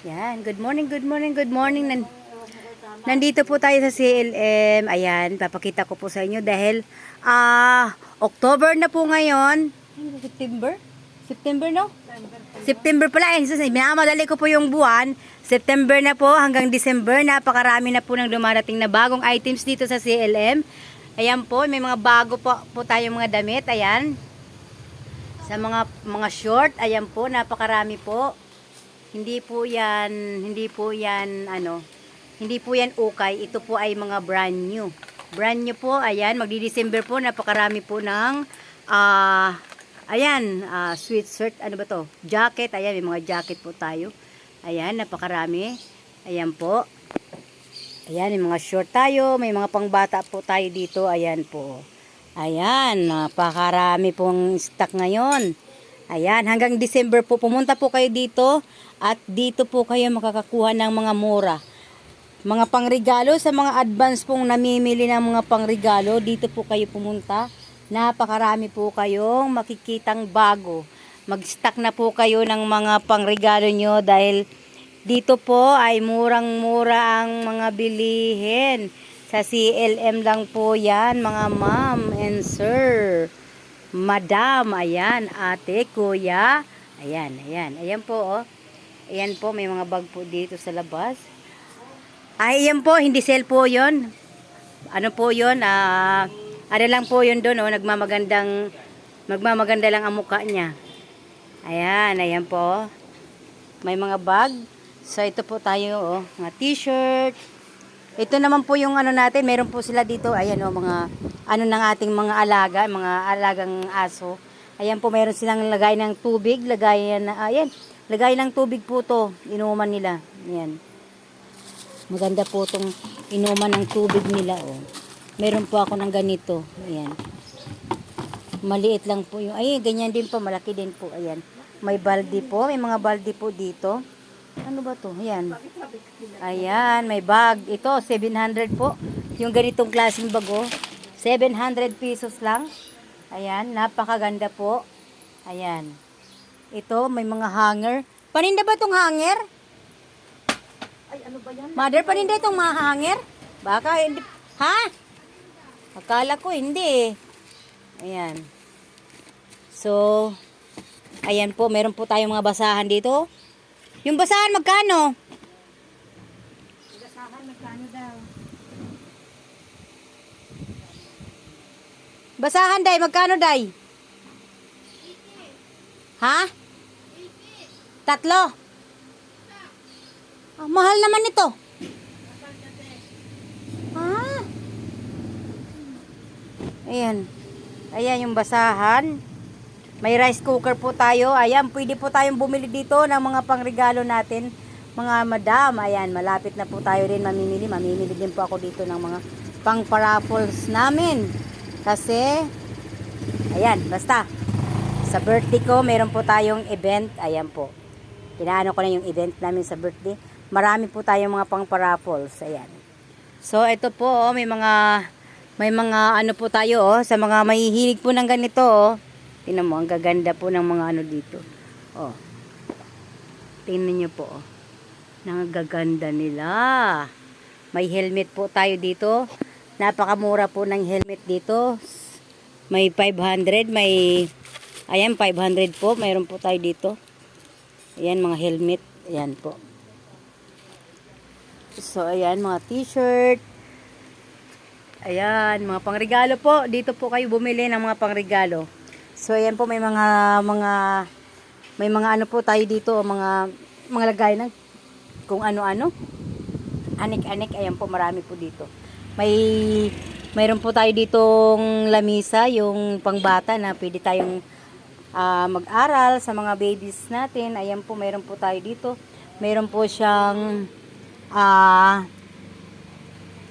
Yan, good morning, good morning, good morning. Nandito po tayo sa CLM. Ayan, papakita ko po sa inyo dahil October na po ngayon. September? September no? September pala. Minamadali ko po yung buwan. September na po hanggang December. Napakarami na po ng dumarating na bagong items dito sa CLM. Ayan po, may mga bago po tayong mga damit. Ayan. Sa mga short, ayan po, napakarami po. Hindi po yan ukay. Ito po ay mga brand new. Brand new po, ayan, magdi-December po, napakarami po ng sweatshirt, ano ba to? Jacket, ayan, may mga jacket po tayo. Ayan, napakarami. Ayan po. Ayan, may mga short tayo, may mga pangbata po tayo dito, ayan po. Ayan, napakarami pong stock ngayon. Ayan, hanggang December po, pumunta po kayo dito at dito po kayo makakakuha ng mga mura. Mga pangregalo, sa mga advance pong namimili ng mga pangregalo, dito po kayo pumunta. Napakarami po kayong makikitang bago. Mag-stock na po kayo ng mga pangregalo nyo dahil dito po ay murang-mura ang mga bilihin. Sa CLM lang po yan, mga ma'am and sir. Madam, ayan, ate, kuya. Ayan, ayan. Ayan po, oh. Ayan po, may mga bag po dito sa labas. Ay, ayan po, hindi sale po yun. Ano po yun? Ano lang po yun doon, oh. Magmamaganda lang ang mukha niya. Ayan, ayan po. May mga bag. So, ito po tayo, oh. Mga t-shirt. Ito naman po yung ano natin, meron po sila dito, ayan o, mga ano ng ating mga alaga, mga alagang aso. Ayan po, meron silang lagay ng tubig, lagay ng tubig po to, inuman nila. Ayan. Maganda po tong inuman ng tubig nila, oh. Meron po ako ng ganito, ayan. Maliit lang po yung, ay, ganyan din po, malaki din po, ayan. May balde po, may mga balde po dito. Ano ba to? Ayan. Ayan, may bag. Ito, 700 po. Yung ganitong klaseng bago. 700 pesos lang. Ayan, napakaganda po. Ayan. Ito, may mga hanger. Paninda ba itong hanger? Ay, ano ba yan? Mother, paninda itong mga hanger? Baka hindi. Ha? Akala ko hindi eh. Ayan. So, ayan po, meron po tayong mga basahan dito. Yung basahan, magkano? Basahan, magkano daw? Basahan, day. Magkano, day? Ha? 3. Mahal naman ito. Ha? Ayan. Ayan yung basahan. May rice cooker po tayo. Ayan, pwede po tayong bumili dito ng mga pangregalo natin. Mga madam, ayan, malapit na po tayo rin mamimili. Mamimili din po ako dito ng mga pang-paraffles namin. Kasi, ayan, basta. Sa birthday ko, meron po tayong event. Ayan po. Pinaano ko na yung event namin sa birthday. Marami po tayong mga pang-paraffles. Ayan. So, ito po, oh, may mga ano po tayo, oh, sa mga mahihilig po ng ganito, oh. Tingnan mo, ang gaganda po ng mga ano dito. Oh. Tingnan niyo po, oh. Nangagaganda nila. May helmet po tayo dito. Napakamura po ng helmet dito. May 500, ayan, 500 po. Mayroon po tayo dito. Ayan, mga helmet. Ayan po. So, ayan, mga t-shirt. Ayan, mga pangregalo po. Dito po kayo bumili ng mga pangregalo. So, ayan po, may mga ano po tayo dito, mga lagay ng kung ano-ano. Anik-anik, ayan po, marami po dito. Mayroon po tayo ditong lamisa, yung pangbata na pwede tayong mag-aral sa mga babies natin. Ayan po, mayroon po tayo dito. Mayroon po siyang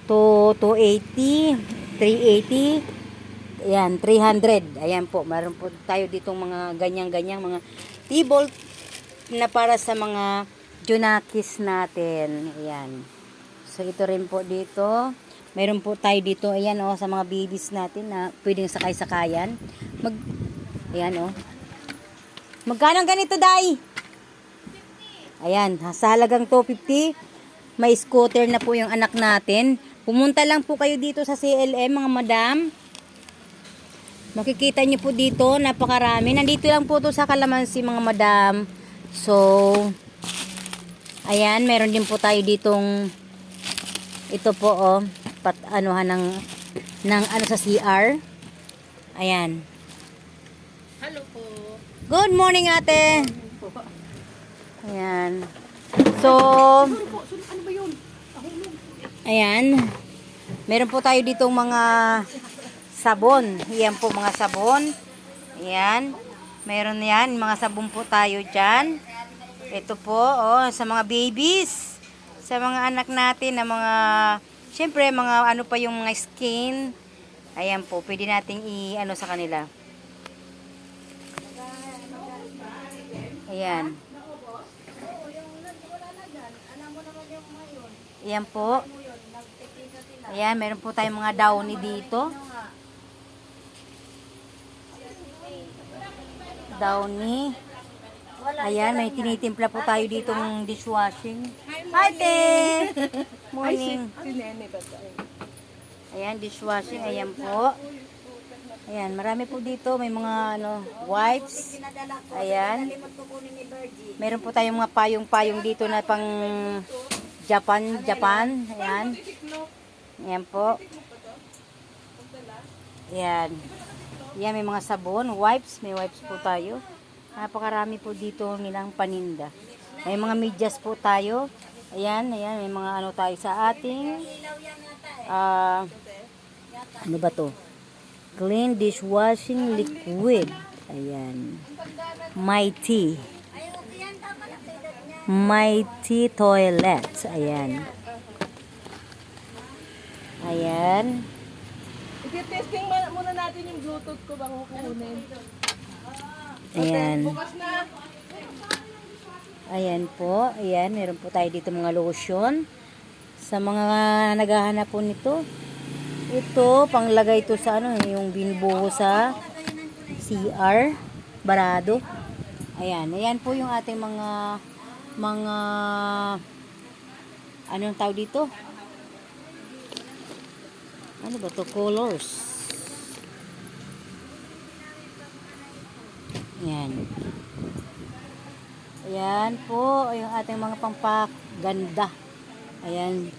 280, 380, ayan, 300. Ayan po, meron po tayo ditong mga ganyan-ganyan, mga T-bolt na para sa mga junakis natin. Ayan. So, ito rin po dito. Meron po tayo dito, ayan o, sa mga babies natin na pwedeng sakay-sakayan. Ayan o. Magkano ganito, Day? Ayan, sa halagang 250, may scooter na po yung anak natin. Pumunta lang po kayo dito sa CLM, mga madam. Makikita nyo po dito, napakarami. Nandito lang po to sa Kalamansi, mga madam. So, ayan, meron din po tayo ditong, ito po, oh, anuhan ng ano sa CR. Ayan. Hello po. Good morning, ate. Ayan. So, Ano ba yun? ayan. Meron po tayo ditong mga sabon. Ayan po mga sabon. Ayan. Meron yan. Mga sabon po tayo dyan. Ito po, oh, sa mga babies. Sa mga anak natin na mga, syempre, mga ano pa yung mga skin. Ayan po, pwede nating i-ano sa kanila. Ayan. Ayan po. Ayan, meron po tayong mga downy dito. Downy. Ayan, may tinitimpla po tayo dito ng dishwashing. Hi, te! Morning. Ayan, dishwashing. Ayan po. Ayan, marami po dito. May mga ano, wipes. Ayan. Meron po tayong mga payong-payong dito na pang Japan. Ayan. Ayan po. Ayan. Ayan, may mga sabon, wipes. May wipes po tayo. Napakarami po dito nilang paninda. May mga medyas po tayo. Ayan, may mga ano tayo sa ating ano ba to? Clean dishwashing liquid. Ayan. Mighty. Mighty toilet. Ayan. Ayan. I-testing muna natin yung Bluetooth ko bago kukunin. Ayan. Bukas na. Ayan po. Ayan. Meron po tayo dito mga lotion. Sa mga naghahanap po nito. Ito, panglagay ito sa ano, yung binubuho sa CR. Barado. Ayan. Ayan po yung ating mga anong tawag dito? Ano ba to? Colors. Ayan. Ayan po, yung ating mga pampaganda. Ayan.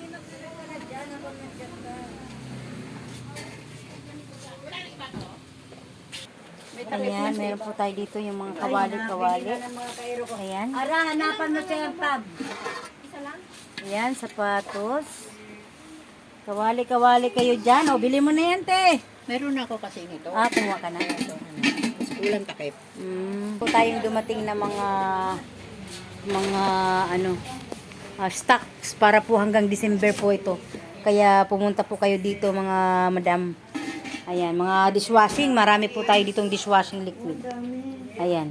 Ayan, meron po tayo dito yung mga kawali-kawali. Ayan. Ara, hanapan mo siya yung tab. Ayan, sapatos. Kawali-kawali kayo dyan. O, bili mo na yan, te. Meron ako kasi ito. Kumuha ka na. Ulan takip. Po tayong dumating na mga ano, stocks para po hanggang December po ito. Kaya pumunta po kayo dito, mga madam. Ayan, mga dishwashing. Marami po tayo ditong dishwashing liquid. Ayan.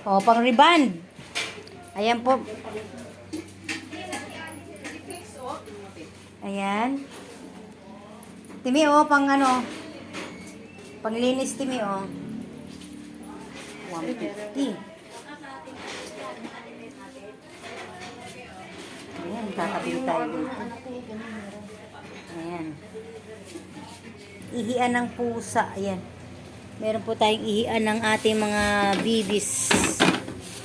O, pang reband. Ayan po. Ayan. Timi, oh, pang ano. Panglinis, Timi, oh. 150. Ayan, kakabili tayo dito. Ayan. Ihian ng pusa. Ayan. Meron po tayong ihian ng ating mga bibis.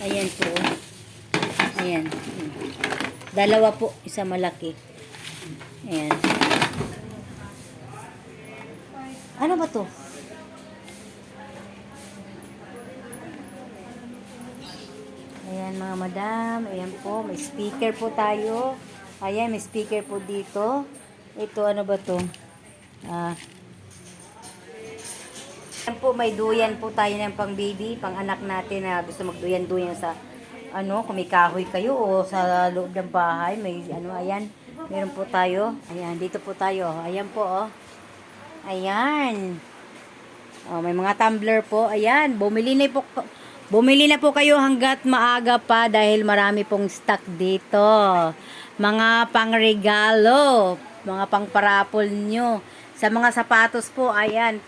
Ayan po. Ayan. Dalawa po. Isa malaki. Ayan. Ano ba to? Ayan mga madam. Ayan po. May speaker po tayo. Ayan. May speaker po dito. Ito ano ba to? Ayan po. May duyan po tayo ng pang baby. Pang anak natin na gusto magduyan-duyan sa ano. Kung may kahoy kayo o sa loob ng bahay. May ano. Ayan. Meron po tayo. Ayan. Dito po tayo. Ayan po oh. Ayan. Oh, may mga tumbler po. Ayan. Bumili na po kayo hanggat maaga pa dahil marami pong stock dito. Mga pangregalo. Mga pangparapol nyo. Sa mga sapatos po. Ayan.